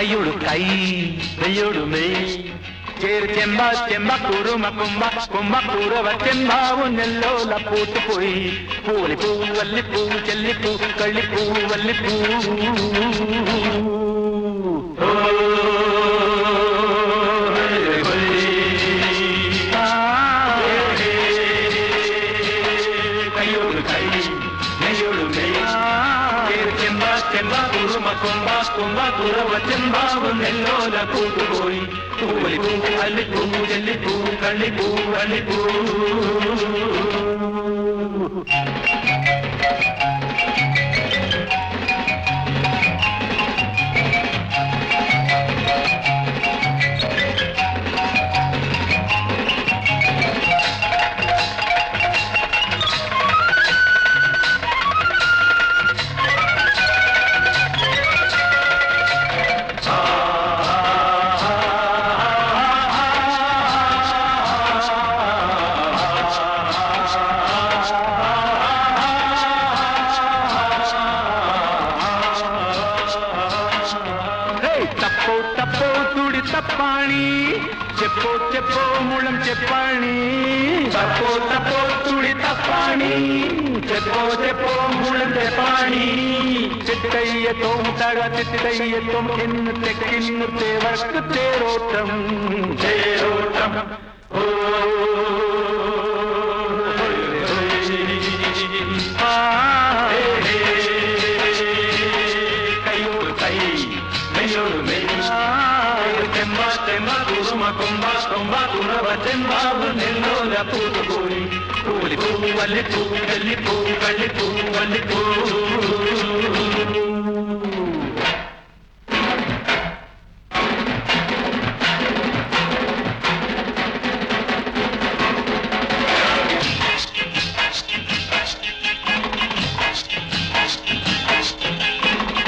കൈയോട് കൈ മെയ്യോട് മെയ് ചേർ ചെമ്പ ചെമ്പ കുറുമ കുമ്പ കുമ്പ കുറുവ ചെമ്പാവും നെല്ലോല പൂത്തുപോയി പൂളിപ്പൂ വല്ലിപ്പൂ ചെല്ലിപ്പൂ കള്ളിപ്പൂ വല്ലിപ്പൂ കൊമ്പ കൊമ്പ കുറവ ചെമ്പാവ് നെല്ലോല കൂട്ടുപോയി പൂവലിപ്പൂ അല്ലിപ്പൂ ചെല്ലിപ്പൂ കള്ളിപ്പൂ അല്ലിപ്പൂ తప్పాణి చెప్పో చెప్పో ముళం చెప్పాణి తప్పో తప్పో తుడి తప్పాణి చెప్పో చెప్పో ముళం చెప్పాణి చిత్తయ్యతో తగ చిత్తయ్యతో ఎన్ను తెక్కిన్ను తేవర్కు తేరోటం తేరోటం ఓ కయ్యోడు కై మెయ్యోడు మెయ్యి കൊമ്പ കൊമ്പ കുറവ ചെമ്പാവ് നെല്ലോല പൂത്തുപോയി പൂളിപ്പൂ വല്ലിപ്പൂ കല്ലിപ്പൂ കള്ളിപ്പൂ വല്ലിപ്പൂ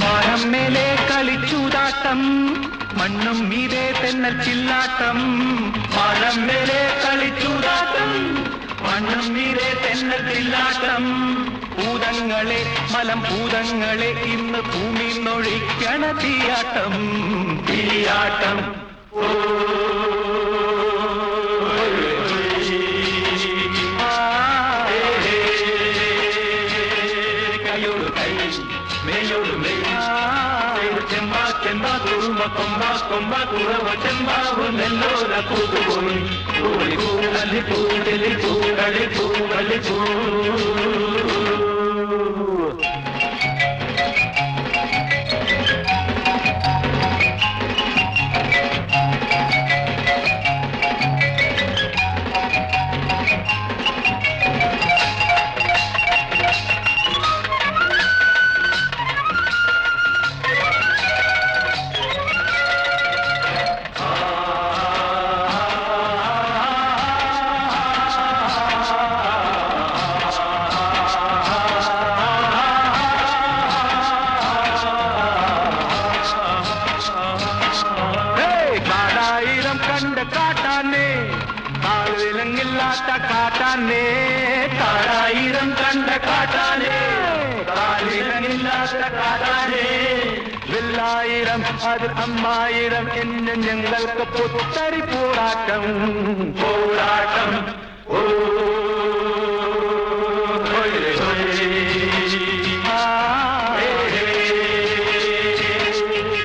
മാനം മേലെ കളിച്ചൂതാട്ടം മണ്ണും മീതെ തെന്നൽ ചില്ലാട്ടം മാനം മേലെ കളിച്ചൂതാട്ടം മണ്ണും മീതെ തെന്നൽ ചില്ലാട്ടം ഭൂതങ്ങളെ മലം ഭൂതങ്ങളെ ഇന്ന് ഭൂമി നൊഴിക്കണ തീയാട്ടം തീയാട്ടം ഓ കൈയോട് കൈ മേയോട് മെയ് ചെമ്പ കുറുമ കൊമ്പ കൊമ്പ കുറവ ചെമ്പാവ് നെല്ലോല കൂട്ടുപോയി പൂളിപ്പൂ അല്ലിപ്പൂ ചെല്ലിപ്പൂ കളിപ്പൂ കളിപ്പൂ കാട്ടാനേ കാടായിരം കണ്ട കാട്ടാനേ കാലില്ലാത്ത കാട്ടാനേ വില്ലായിരം അത് അമ്മായിരം എന്ന് ഞങ്ങൾക്ക് പുത്തരി പോരാട്ടം പോരാട്ടം ഓ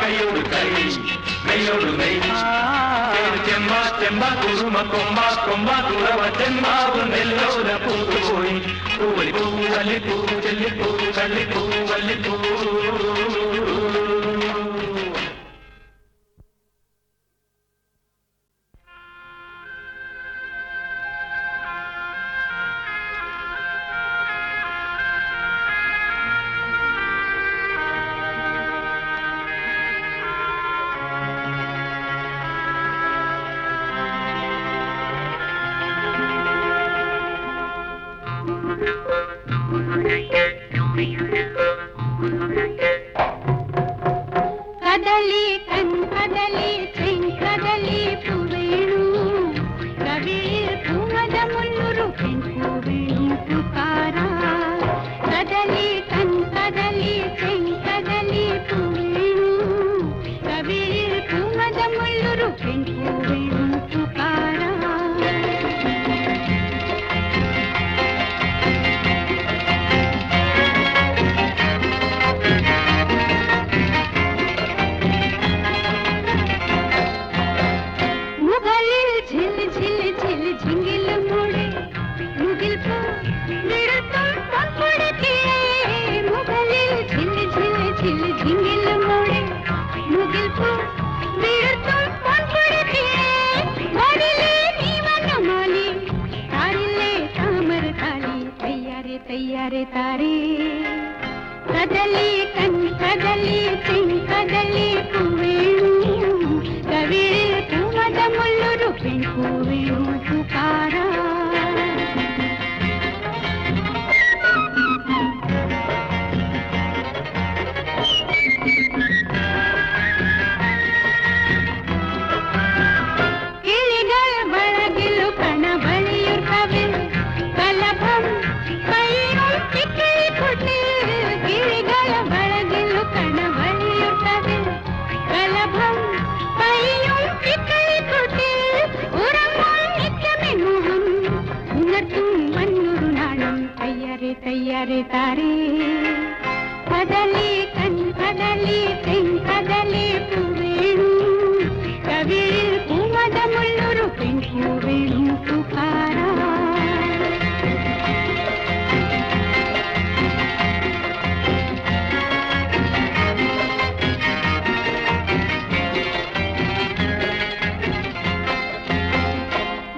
കൈയോട് കൈ മെയ്യോട് മെയ് ചെമ്പ കുറുമ കൊമ്പ കൊമ്പ കുറവ ചെമ്പാവ് നെല്ലോല പൂത്തുപോയി പൂവലിപ്പൂ വല്ലിപ്പൂ ചെല്ലിപ്പൂ കള്ളിപ്പൂ വല്ലിപ്പൂ കദലി കൻകദലി ചെങ്കദലി പൂവേണു കവിയിൽ പൂമദമുല്ലൊരു പെൺപൂവേണു പുകാരാ കദലി കൻകദലി ചെങ്കദലി പൂവേണു കവിയിൽ ಕೈಯಾರೆ ತಾರೆ ಕದಲಿ ಕಣ್ ಕದಲಿ ಕದಲಿ ಪೂವೇಣು ಕವಿಳಿಲ್ ಕುಮದ ಮುಳ್ಳುರು ಪೆಣ್ಪೂವೇಣು ಪುಕಾರ तैयारे तारे कदली कन् कदली कदली पूवेणु कविळिल कुमद मुल्लुरु पेण्पूवेणु पुकार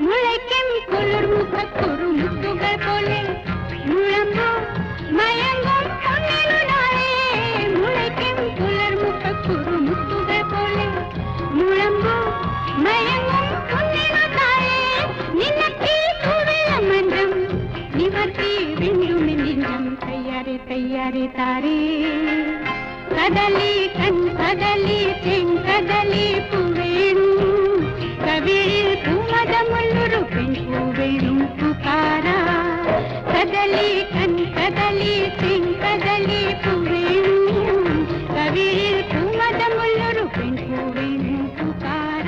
മുളയ്ക്കും കുളിർമുഖക്കുറു മുത്തുകൾ പോലെ മയങ്ങും പൊന്നിനുനാളെ മുളയ്ക്കും പുലർമുഖക്കുറു മുത്തുകൾ പോലെ മുഴമ്പും മയങ്ങും പൊന്നിനുനാളെ നിനക്കി കുവിള മന്ത്രം നിവർത്തി വിണ്ടുമെന്നിനം തയ്യാറെ തയ്യാറെ താരേ കദലി കൺ കദലി കദലി പൂവേണു കവിളിൽ കുമത മുള്ളുരു പെൺപൂവേണു പുಕಾರ കദലി കൺ കദലി കദലി പൂവേണു കവിളിൽ കുമത മുള്ളുരു പെൺപൂവേണു പുಕಾರ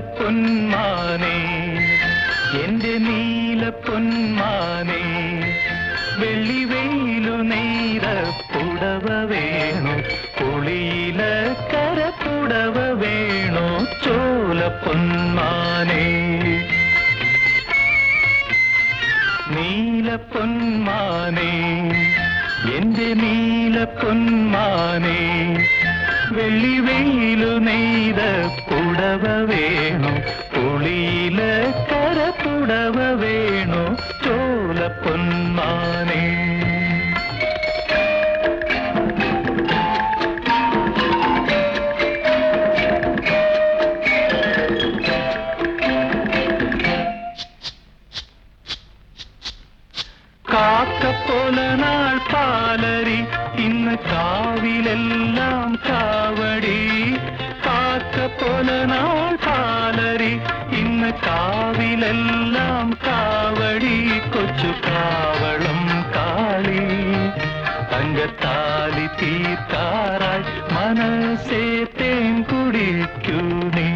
നീലപ്പൊന്മാനേ എന്റെ നീലപ്പൊന്മാനേ വെള്ളിവെയിലു നെയ്ത പുടവ വേണു പുളിയില കരപ്പുടവ വേണു ചോലപ്പൊന്മാനേ നീലപ്പൊന്മാനേ എന്റെ നീലപ്പൊന്മാനേ വെള്ളിവെയിലു നെയ്ത പുടവ വേണു പുളിയില കരപ്പുടവ വേണു ചോലപ്പൊന്മാനേ കാക്കപ്പോല നാൾ പാലരി ഇന്ന് കാവിലെല്ലാം കാവടി കാക്കപ്പോല നാൾ പാലരി ഇന്ന് കാവിലെല്ലാം കാവടി കൊച്ചു കാവളം കാളി അങ്കത്താലി തീർക്കാറായി മനസ്സേ തേൻ കുടിക്കൂ നീ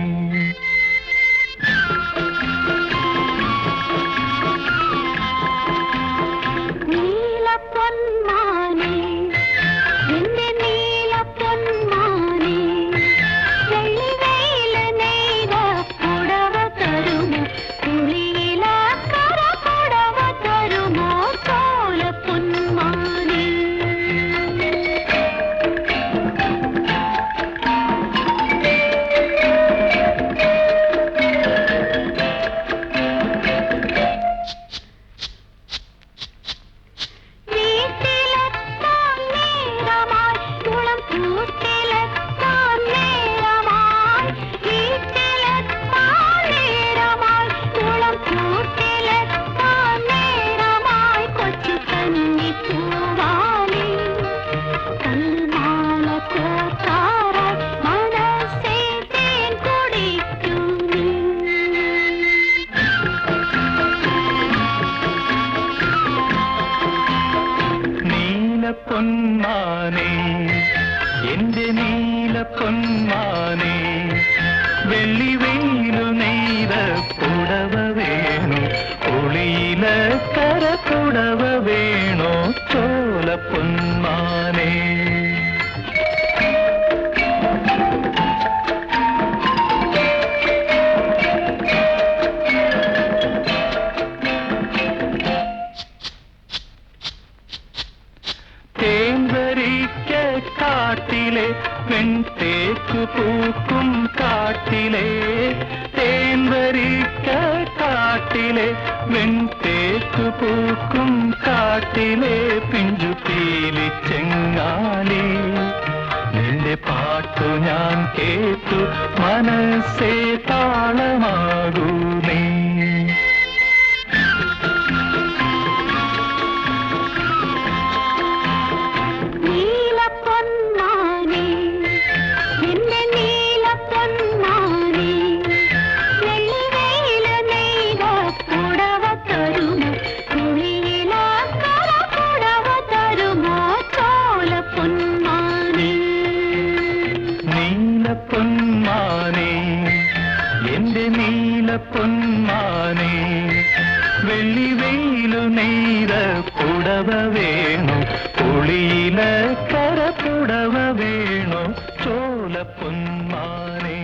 പൊന്മാനേ എന്റെ നീലപ്പൊന്മാനേ വെള്ളിവെയില നെയ്ത പുടവ തരുമോ പുളിയില കരപ്പുടവ തരുമോ ചോലപ്പൊന്മാനേ പൊന്മാനേ എന്റെ നീല പൊന്മാനേ വെള്ളി വെയിലു നെയ്ത പുടവ വേണോ ഒളിയില കര പുടവ വേണോ ചോല പൊന്മാനേ തേൻവരിക്ക കാട്ടിലെ വെൺതേക്കു പൂക്കും കാട്ടിലെ തേൻവരിക്ക കാട്ടിലെ വെൺതേക്കു പൂക്കും കാട്ടിലെ പിഞ്ചു പീലി ചെങ്ങാലി നിന്റെ പാട്ടു ഞാൻ കേട്ടു മനസ്സേ താളമാകൂ നീ പൊന്മാനേ എന്റെ നീല പൊന്മാനേ വെള്ളി വെയിലു നെയ്ത പുടവ വേണോ ഒളിയില കര പുടവ വേണോ ചോല പൊന്മാനേ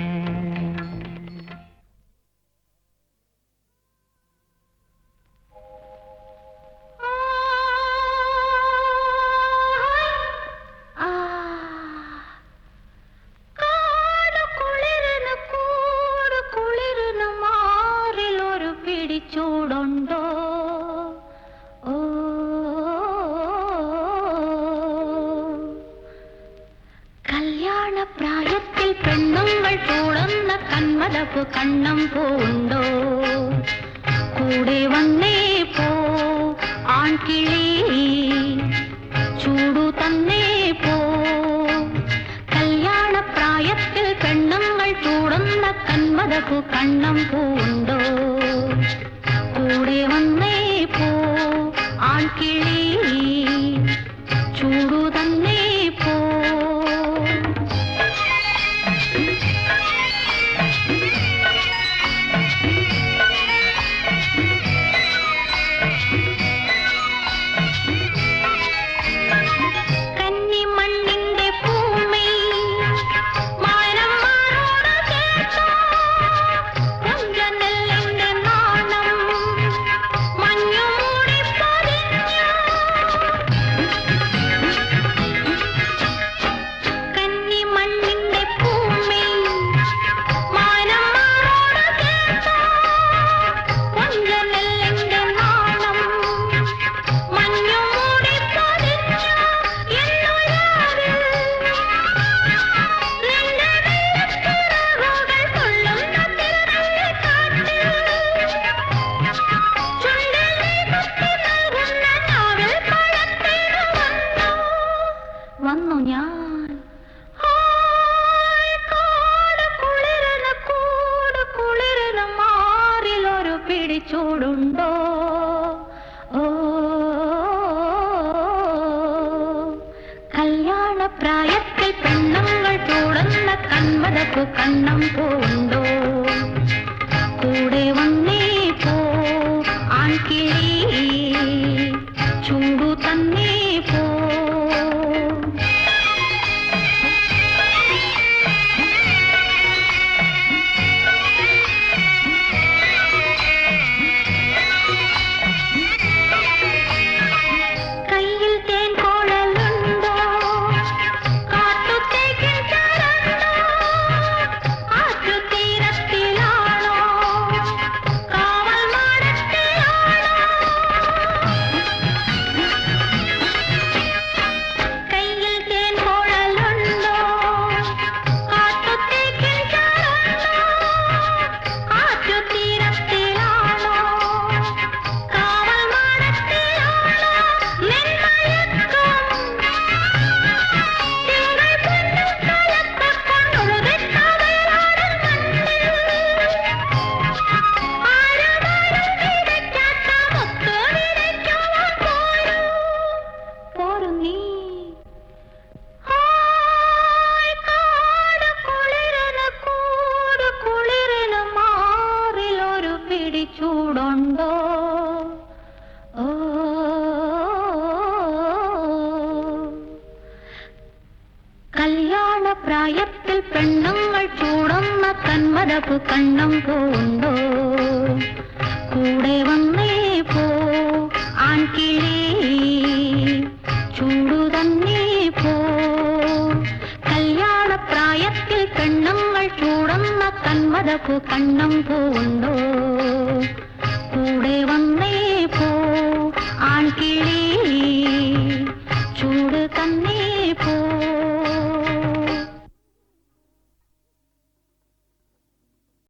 ചൂടുണ്ടോ ഓ കല്യാണ പ്രായത്തിൽ പെണ്ണുങ്ങൾ ചൂടുന്ന കന്മലപ്പ് കണ്ണം പൂണ്ടോ കൂടെ വന്നേ പോ ആൺകിളി ചൂടു തന്നേ പോ കല്യാണ പ്രായത്തിൽ പെണ്ണുങ്ങൾ ചൂടുന്ന കന്മലപ്പ് കണ്ണം പൂണ്ടോ കൂടെ വന്നേ പോ ആൺകിളി ചൂടു തന്നേ പോ കന്നിമണ്ണിന്റെ ഭൂമി മാനം മാറോട് കേട്ടോ നെല്ലിന്റെ നാണം മഞ്ഞുമൂടി പതിഞ്ഞു കന്നിമണ്ണിന്റെ ഭൂമി മാനം മാറോട് കേട്ടോ നെല്ലിന്റെ നാണം മഞ്ഞുമൂടി പതിഞ്ഞു വന്നു ഞാൻ കൂട് കുളിരുന്ന മാറിലൊരു പിടിച്ചൂടുണ്ടോ ഓ കല്യാണ പ്രായത്തിൽ പെണ്ണുങ്ങൾ ചൂടുന്ന കന്മലപ്പ് കണ്ണം പൂണ്ടോ കൂടെ വന്നേ പോ ആൺകിളി ചൂടു തന്നേ പോ കയ്യിൽ തേൻ കോളലുണ്ടോ കാട്ടുതേക്കിൻ ചരണ്ടോ ആറ്റുതീരത്തിലാണോ കാവൽ മാടത്തിലാണോ കയ്യിൽ തേൻ കോളലുണ്ടോ കാട്ടുതേക്കിൻ ചരണ്ടോ ആറ്റുതീരത്തിലാണോ കാവൽ മാടത്തിലാണോ പോരു നീ കല്യാണ പ്രായത്തിൽ പെണ്ണുങ്ങൾ ചൂടുന്ന കന്മദപ്പ് കണ്ണം പോണ്ടോ കൂടെ വന്നേ പോ ആൺകിളി ചൂടു തന്നെ പോ കല്യാണ പ്രായത്തിൽ പെണ്ണുങ്ങൾ ചൂടുന്ന കന്മദപ്പ് കണ്ണം പോണ്ടോ കൂടെ വന്നേ പോ ആൺകിളി